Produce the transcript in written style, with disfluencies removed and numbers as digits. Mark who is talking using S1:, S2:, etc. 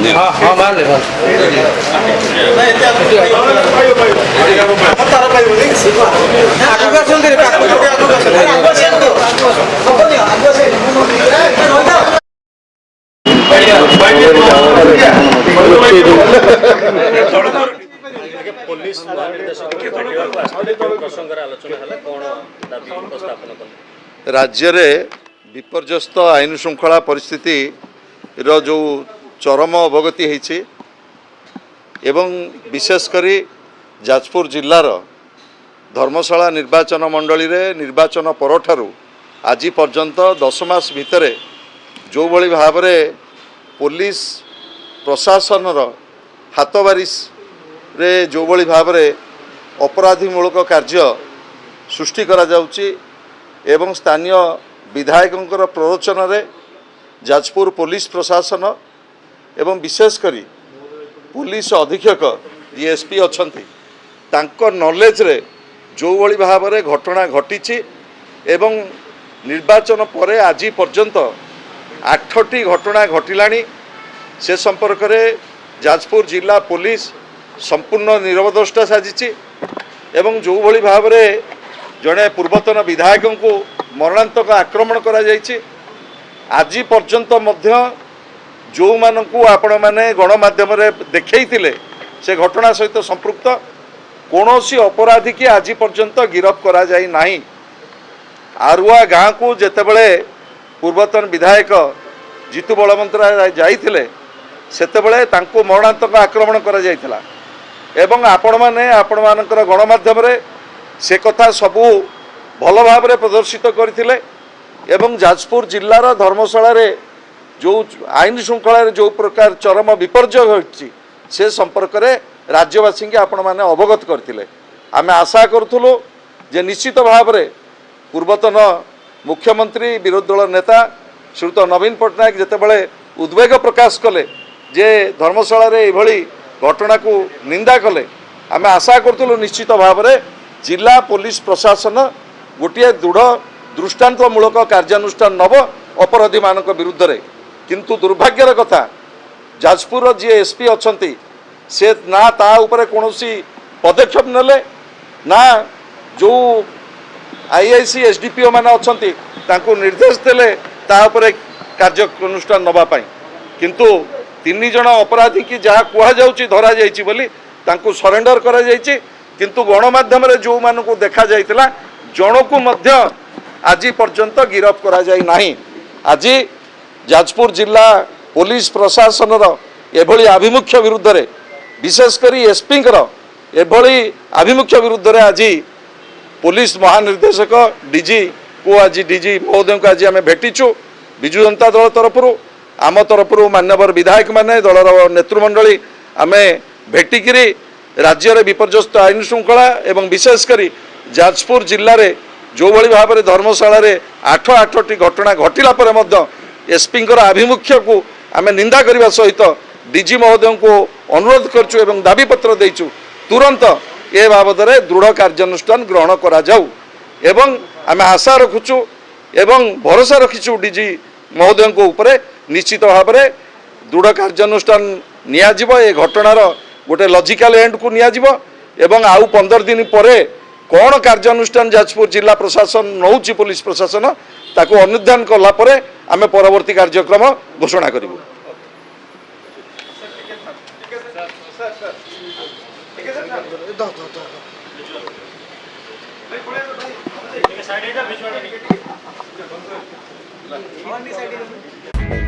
S1: हाँ हाँ मान ले बस
S2: पुलिस महानिर्देशक प्रसंग आलोचना है कौन दाबी उपस्थापन कले
S3: राज्य में विपर्यस्त आईन श्रृंखला परिस्थिति रो जो चरम अवगति होती एवं विशेषकर जाजपुर जिलार धर्मशाला निर्वाचन मंडली रे निर्वाचन परठारु आज पर्यंत 10 मास भितर जो भली भाव में पुलिस प्रशासन हाथबारिश रे जो भली भाव में अपराधीमूलक कार्य सृष्टि करा जाउची एवं स्थानीय विधायकों प्ररोचन रे जाजपुर पुलिस प्रशासन एवं विशेषकर पुलिस अधीक्षक एसपी अच्छी तांको नॉलेज रे जो भली भाव में घटना घटी एवं निर्वाचन पर आज पर्यंत 8टी घटना घटिलानी से संपर्क में जाजपुर जिला पुलिस संपूर्ण निरवदष्टा साजिची एवं जो भली भाव में जड़े पूर्वतन विधायकों को मरणांतक आक्रमण करा जायछि आज पर्यंत मध्य जो मानकु आपण माने गणमाध्यम रे देखैतिले से घटना सहित संपृक्त कौनसी अपराधी की आज पर्यंत गिरफ करा जाई नाही। आरुआ गाँ को जेतेबेले पूर्वतन विधायक जीतू बलवंतराय जाइथिले सेतेबेले तांको मरणांतक आक्रमण करा जायथिला एवं आपण मानकर गणमाध्यम रे से कथा सबू भल भाव में प्रदर्शित करथिले एवं जाजपुर जिलार धर्मशाला रे जो आईन श्रृंखला जो प्रकार चरम विपर्य घटी से संपर्क में राज्यवासी के आपण मैंने अवगत करथिले। आमे आशा करूथुलु जे निश्चित भाव में पूर्वतन मुख्यमंत्री विरोधी दल नेता श्रीयुत नवीन पट्टनायक जेतेबेले उद्वेग प्रकाश कले जे धर्मशाला रे एभली घटना को निंदा कले आमे आशा करूथुलु निश्चित भाव में जिला पुलिस प्रशासन गोटे दृढ़ दृष्टांतमूलक कार्यानुष्ठान नब अपराधी मान विरुद्ध रे किंतु दुर्भाग्यर कथा जाजपुर जी एसपी अच्छी से ना ता उपरे कौनसी पदक्षेप नेले ना जो आईआईसी एसडीपीओ माने अच्छी तांको निर्देश देले ता उपरे कार्यानुष्ठान नबा पाई किंतु 3 जन अपराधी की जहाँ कुहा जाउची धरा जाइची बोली तांको सरेंडर करा जाइची किंतु गणमाध्यम रे जो मानकु देखा जाइतिला जनकु मध्य आज पर्यंत गिरफ करा जाई नाही। आज जाजपुर जिला पुलिस प्रशासन एभली आभिमुख्य विरुद्ध रे विशेषकर एसपी एभली आभिमुख्य विरुद्ध रे आज पुलिस महानिर्देशक डीजी को आज डीजी महोदय को आज आम भेटिचु विजु जनता दल तरफ आम तरफ मान्यवर विधायक माने दलर नेतृमंडली आम भेटिकी राज्य रे विपर्यस्त आईन श्रृंखला एवं विशेषकर जाजपुर जिले में जो भली भाव में धर्मशाला रे 8टी घटना घटिला पर एसपी आभिमुख्य को आम निंदा करने सहित डीजी महोदय को अनुरोध करचु एवं दाबीपत्र देचु तुरंत ए बाबद में दृढ़ कार्यानुष्ठान ग्रहण करा जाऊ एवं आम आशा रखुचु एवं भरोसा रखीचु डीजी महोदय को ऊपर निश्चित भाव में दृढ़ कार्यानुष्ठान निया जिवो ए घटनार गोटे लॉजिकल एंड को निया जिवो एवं आउ 15 दिन पर कौन कार्यानुष्ठान जाजपुर जिला प्रशासन नौची पुलिस प्रशासन ताको अनुध्यान कला परे आमे परवर्ती कार्यक्रम घोषणा करिवु।
S4: साइड